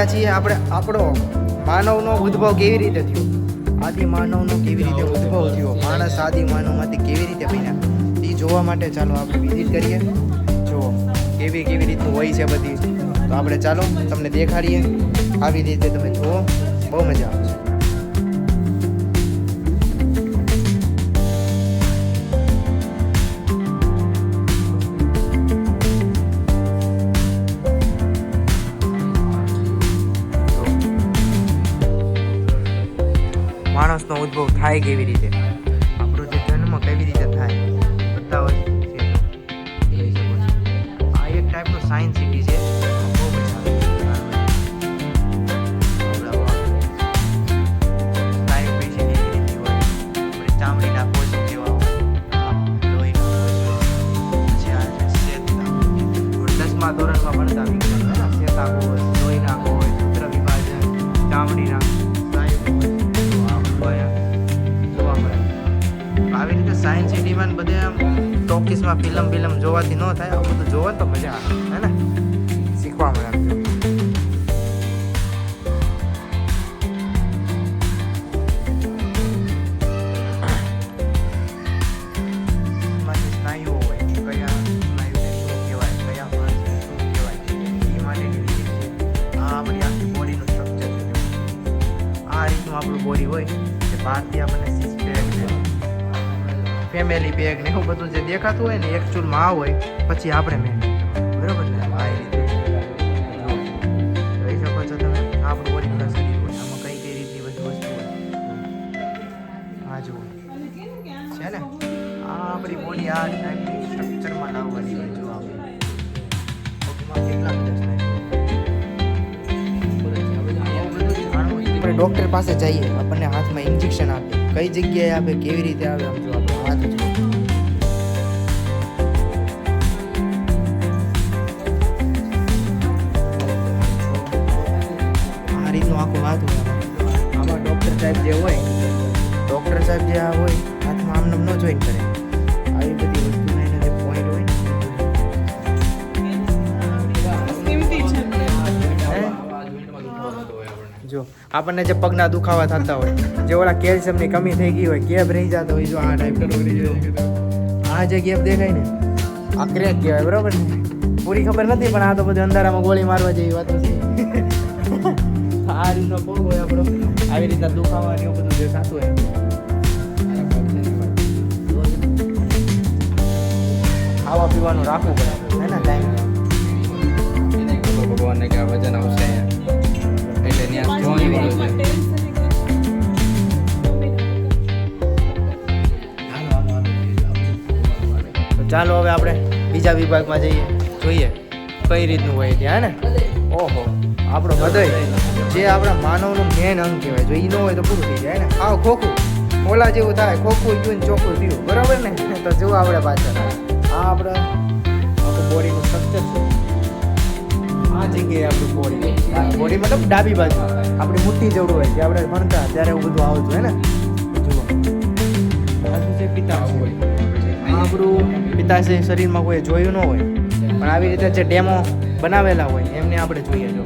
ગયા છીએ આપણે આપણો માનવનો ઉદ્ભવ કેવી રીતે થયો, આદિ માનવનો કેવી રીતે ઉદ્ભવ થયો, માણસ આદિ માનવમાંથી કેવી રીતે બન્યા એ જોવા માટે ચાલો આપણે વિઝિટ કરીએ. જુઓ કેવી રીતનું હોય છે બધી, તો આપણે ચાલો તમને દેખાડીએ. આવી રીતે તમે જુઓ, બહુ મજા આવશે. માણસનો ઉદ્ભવ થાય કેવી રીતે, આપણો જે જન્મ કેવી રીતે થાય બતાવો છે. આ એક ટાઈપનું સાયન્સ સિટી છે. બહુ મજા આવે. ચામડીના કોષ જેવા લોહીના કોષ, 10મા ધોરણમાં ભણતા વિજ્ઞાન ચેતાકોષ, લોહીના કોષ, સૂત્ર વિભાજન, ચામડીના આવી રીતે સાયન્સ સિટીમાં બધે આમ ટોકીસમાં ફિલ્મ જોવાથી ન થાય. આવું બધું જોવો તો મજા આવે, હે ને, શીખવા મળે. સ્નાયુઓ હોય, કયા સ્નાયુને શું કહેવાય, કયા માણસને શું કહેવાય, એ માટેની રીતે છે. આ આપણી આખી બોડીનું સ્ટ્રક્ચર છે. આ રીતનું આપણું બોડી હોય કે બહારથી આપણને સિક્સ પેક ને ફેમિલી પેક ને એવું બધું જે દેખાતું હોય ને એકચ્યુઅલમાં આ હોય, પછી આપણે મેન બરાબર ને. આ રીતે જોઈ શકો છો તમે. આપણું ઓરિજિનલ શરીર હોય, આમાં કઈ રીતની બધી વસ્તુ હોય. આ જુઓ છે ને, આ આપણી બોડી આ ટાઈપની સ્ટ્રક્ચરમાં લાવવાની હોય. જો આપણે કેટલા બધા ડૉક્ટર પાસે જઈએ, આપણને હાથમાં ઇન્જેક્શન આપે, કઈ જગ્યાએ આપે, કેવી રીતે આવે, આમ જો આપણો હાથ છે. આ રીતનું આખું હાથ હોય. આમાં ડૉક્ટર સાહેબ જે હોય, હાથમાં આમ ન જોઈન કરે. આવી બધી વસ્તુના એના જે પોઈન્ટ હોય ને, જો આપણને જે પગના દુખાવા થતા હોય, જે ઓલા કેલ્શિયમની કમી થઈ ગઈ હોય, ગેપ રહી જતો હોય, જો આ ટાઈપ આ જે ગેપ દેખાય ને, આ ક્રેક કહેવાય, બરાબર ને. પૂરી ખબર નથી, પણ આ તો બધું અંધારામાં ગોળી મારવા જેવી વાતો છે. આ રીતનો પગ હોય આપણો, આવી રીતના દુખાવા ને એવું બધું જે થતું હોય. ખાવા પીવાનું રાખવું પડે, હે ને, ટાઈમ. ભગવાનને કે વજન આવશે એટલે ત્યાં જોઈ ચાલો હવે આપણે બીજા વિભાગમાં જઈએ, જોઈએ કઈ રીતનું હોય ત્યાં, ને. ઓહો, આપણો હૃદય જે આપણા માનવનું મેન અંગ કહેવાય. જો એ ન હોય તો પૂરું થઈ જાય ને. આવ ખોખું ઓલા જેવું થાય, ખોખું પીવું ને ચોખ્ખું પીવું, બરાબર ને. તો જુઓ આપણે પાછળ આ આપણે આપણું બોડીનું સ્ટ્રક્ચર છે. આ જગ્યાએ આપણું બોડી મતલબ ડાબી બાજુ આપણી મુઠ્ઠી જેવડું હોય. જે આપણે ભણતા ત્યારે એવું બધું આવતું, હે ને. જુઓ આ શું છે, પિત્તાશય હોય. આપણું પિત્તાશય શરીરમાં કોઈ જોયું ન હોય, પણ આવી રીતે જે ડેમો બનાવેલા હોય એમને આપણે જોઈએ. જો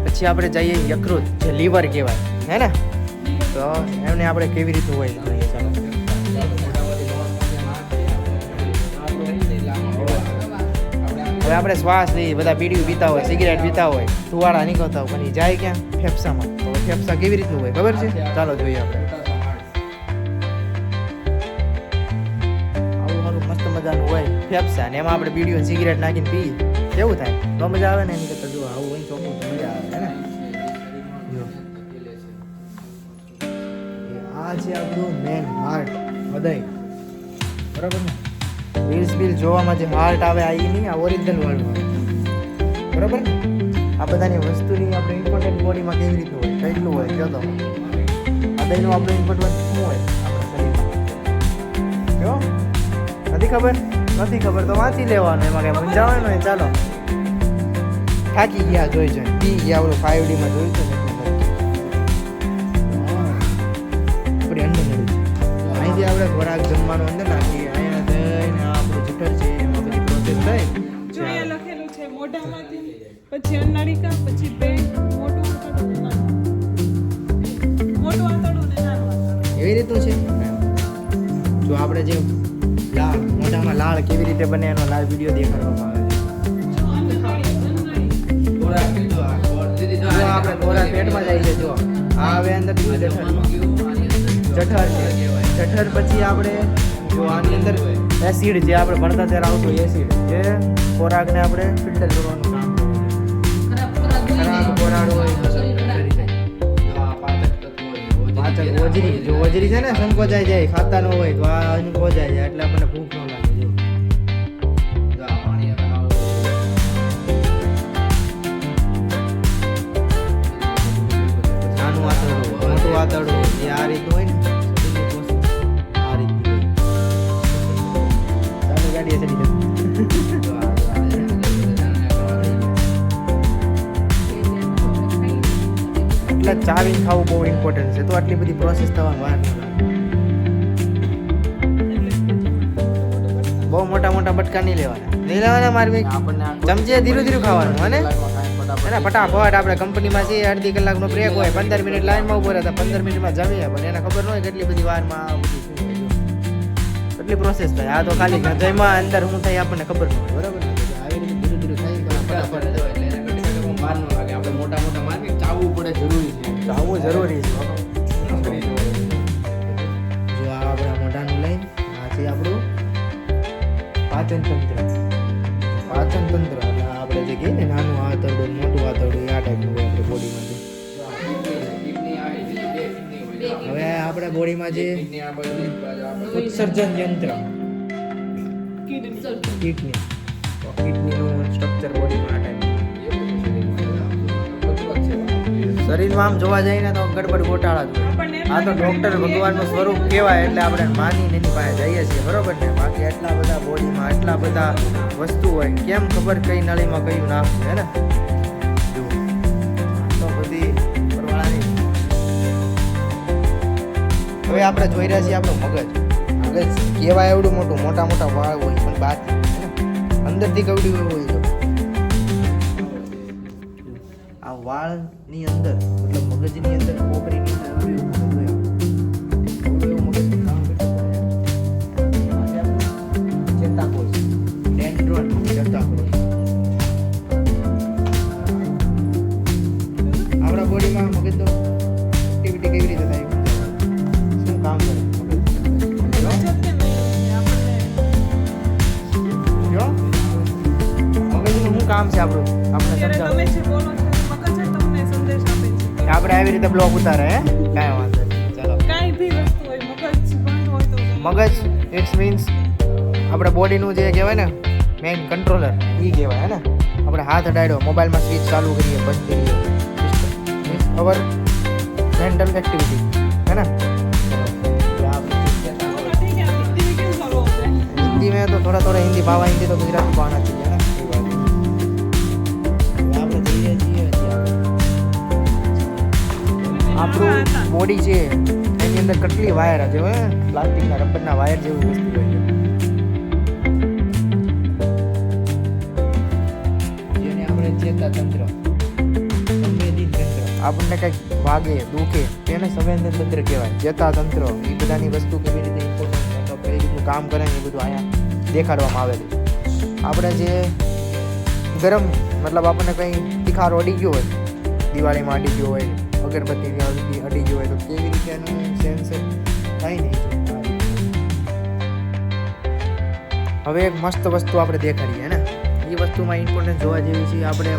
પછી આપણે જઈએ યકૃત, જે લીવર કહેવાય, હે ને. તો એમને આપણે કેવી રીતે હોય જોઈએ. ચાલો હવે આપણે શ્વાસ લઈએ, બધા બીડીઓ પીતા હોય, સિગરેટ પીતા હોય, ધુવાળા નીકળતા હોય, પણ એ જાય ક્યાં? ફેફસામાં. તો ફેફસા કેવી રીતનું હોય ખબર છે? ચાલો જોઈએ આપણે. આવું સારું મસ્ત મજાનું હોય ફેફસા, ને એમાં આપણે બીડીઓ સિગરેટ નાખીને પીએ, કેવું થાય? તો મજા આવે ને. એની કરતાં જો આવું હોય ચોખ્ખું તો મજા આવે, હે ને. આ છે આપણું મેન હાર્ટ, હૃદય, બરાબર ને. રીલ્સ બિલ જોવામાં જે હાર્ટ આવે આ નહીં, આ ઓરિજિનલ વર્લ્ડ હોય, બરાબર ને. આ બધાની વસ્તુની આપણે ઇમ્પોર્ટન્ટ બોડીમાં કેવી રીતનું હોય, કેટલું હોય, કહો તો. હૃદયનું આપણું ઇમ્પોર્ટન્ટ શું હોય આપણા શરીરમાં, જો નથી ખબર તો વાંચી લેવાનું, એમાં કંઈ મૂંઝાવાનું હોય. ચાલો થાકી ગયા, જોઈ પી ગયા. આપણું 5Dમાં જોયું હતું ને, આપણી અંદર અહીંથી આપણે ખોરાક જમવાનું અંદર નાખીએ. અહીંયા આપણું જઠર છે, મોઢામાંથી, પછી અન્નળિકા, પછી પેટ, મોટું આંતરડું ને નાનું આંતરડું. મોટું આંતરડું ને નાનું આંતરડું. એવી રીતનું છે. જો આપણે જે લાળ મોઢામાં લાળ કેવી રીતે બને એનો લાઈવ વિડીયો દેખાડવામાં આવે જો અન્નળિકા, છે. જો આપણે ખોરાક પેટમાં જાય છે. જો આ હવે અંદર જઠર છે. જઠર પછી આપણે જો આની અંદર એસિડ જે આપણે ભણતા ત્યારે આવતું એસિડ જે ખોરાકને આપણે ફિલ્ટર કરવાનું કામ કરે. ખરાબ ખોરાક હોય તો કરી જાય. પાચક ઓજરી જો ઓજરી છે ને સંકોચાઈ જાય ખાતા ન હોય તો આ સંકોચાઈ જાય એટલે આપણને ભૂખ ન લાગે. જો નાનું આંતરડું મોટું આંતરડું એ આ રીતનું હોય ને આ રીતનું હોય. ચાલો ગાડીએ ચડી જાય. એટલે ચાવીને ખાવું બહુ ઇમ્પોર્ટન્ટ છે તો આટલી બધી પ્રોસેસ થવામાં વાર ન લાગે. બહુ મોટા મોટા બટકા નહીં લેવાના મારી ચમચે ધીરું ધીરું ખાવાનું અને એના ફટાફટ આપણે કંપનીમાં છીએ અડધી કલાકનો બ્રેક હોય 15 મિનિટ લાઈનમાં ઉભો રહેતા 15 મિનિટમાં જમીએ પણ એને ખબર ન હોય કેટલી બધી વારમાં આ બધું શું થાય. કેટલી પ્રોસેસ થાય આ તો ખાલી જયમાં અંદર શું થાય આપણને ખબર ન હોય બરાબર ને આવી રીતે ધીરું ધીરું થાય ફટાફટ વાર ન લાગે. આપણે મોટા મોટા માર્કેટ ચાવવું પડે જરૂરી છે. ચાવવું જરૂરી છે. જો આ આપણા મોઢાનું લઈને આ છે આપણું પાચન તંત્ર. પાચન તંત્ર એટલે આપણે જે કહીએ ને નાનું આંતરડું મોટું આંતરડું આ ટાઈપનું હોય આપણે બોડીમાં. હવે આપણા બોડીમાં જે ઉત્સર્જન યંત્ર કિડની કિડનીનું સ્ટ્રક્ચર બોડીમાં આ ટાઈપ શરીરમાં આમ જોવા જઈએ ને તો ગડબડ ગોટાળા જ હોય. આ તો ડૉક્ટર ભગવાનનું સ્વરૂપ કહેવાય એટલે આપણે માનીને એની પાસે જઈએ છીએ બરોબર ને. બાકી એટલા બધા બોડીમાં એટલા બધા વસ્તુ હોય કેમ ખબર કઈ નળીમાં કયું નાખવું હે ને. જો તો બધી પરવાળાની. હવે આપણે જોઈ રહ્યા છીએ આપણું મગજ. મગજ કહેવાય એવડું મોટું મોટા મોટા વાળ હોય પણ બહારથી હે ને અંદરથી કવડું એવું હોય. આ વાળની અંદર મતલબ મગજની અંદર કોપરીની અંદર એવું મગજ કામ કરતું હોય. ચેતાકોષ ડેન્ડ્રોન ચેતાકોષ આપણા બોડીમાં મગજનો એક્ટિવિટી કેવી રીતે થાય શું કામ કરે મગજ. જો મગજનું શું કામ છે આપણું આપણે સમજાવો. આપણે આવી રીતે બ્લોક ઉતારે હે કાંઈ વાંધો નહીં. ચાલો કાંઈ ભી વસ્તુ હોય મગજ બંધ હોય તો મગજ ઇટ્સ મીન્સ આપણે બોડીનું જે કહેવાય ને મેઇન કંટ્રોલર એ કહેવાય હે ને. આપણે હાથ અડાડ્યો મોબાઈલમાં સ્વિચ ચાલુ કરીએ બંધ કરીએ મીન્સ અવર મેન્ટલ એક્ટિવિટી है ना. हिंदी में तो थोड़ा थोड़ा हिंदी भावा हिंदी तो गुजराती को आना चाहिए ना. આપણું બોડી છે એની અંદર કેટલી વાયર છે પ્લાસ્ટિકના રબરના વાયર જેવી વસ્તુ હોય છે જેને આપણે ચેતા તંત્ર સંવેદી તંત્ર આપણને કંઈક વાગે દુખે તેને સંવેદન તંત્ર કહેવાય. ચેતા તંત્ર એ બધાની વસ્તુ કેવી રીતે ઇમ્પોર્ટન્ટ કઈ રીતનું કામ કરે ને એ બધું અહીંયા દેખાડવામાં આવેલું. આપણે જે ગરમ મતલબ આપણને કંઈ તીખાર અડી ગયો હોય દિવાળીમાં અડી ગયો હોય અગરબત્તી અડી ગયો હોય તો કેવી રીતે એનું સેન્સ થાય નહીં. હવે એક મસ્ત વસ્તુ આપણે દેખાડીએ ને એ વસ્તુમાં ઇમ્પોર્ટન્સ જોવા જેવી છે. આપણે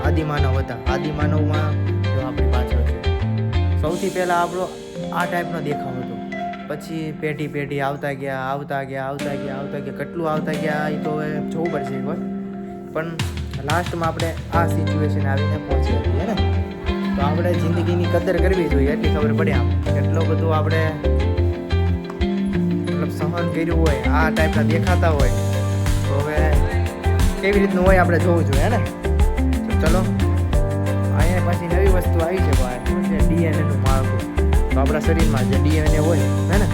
આદિમાનવ હતા. આદિમાનવમાં જો આપણી પાછળ છે સૌથી પહેલાં આપણો આ ટાઈપનો દેખાવ હતો. પછી પેઢી આવતા ગયા કેટલું આવતા ગયા એ તો હવે જોવું પડશે એક વાર. પણ લાસ્ટમાં આપણે આ સિચ્યુએશન આવીને પહોંચી હતી ને. તો આપણે જિંદગીની કદર કરવી જોઈએ એટલી ખબર પડે આમ. એટલો બધું આપણે મતલબ સહન કર્યું હોય આ ટાઈપના દેખાતા હોય તો હવે કેવી રીતનું હોય આપણે જોવું જોઈએ ને. તો ચલો અહીંયા પાછી નવી વસ્તુ આવી છે ભાઈ શું છે ડીએનએનું માળખું. તો આપણા શરીરમાં જે ડીએનએ હોય હે ને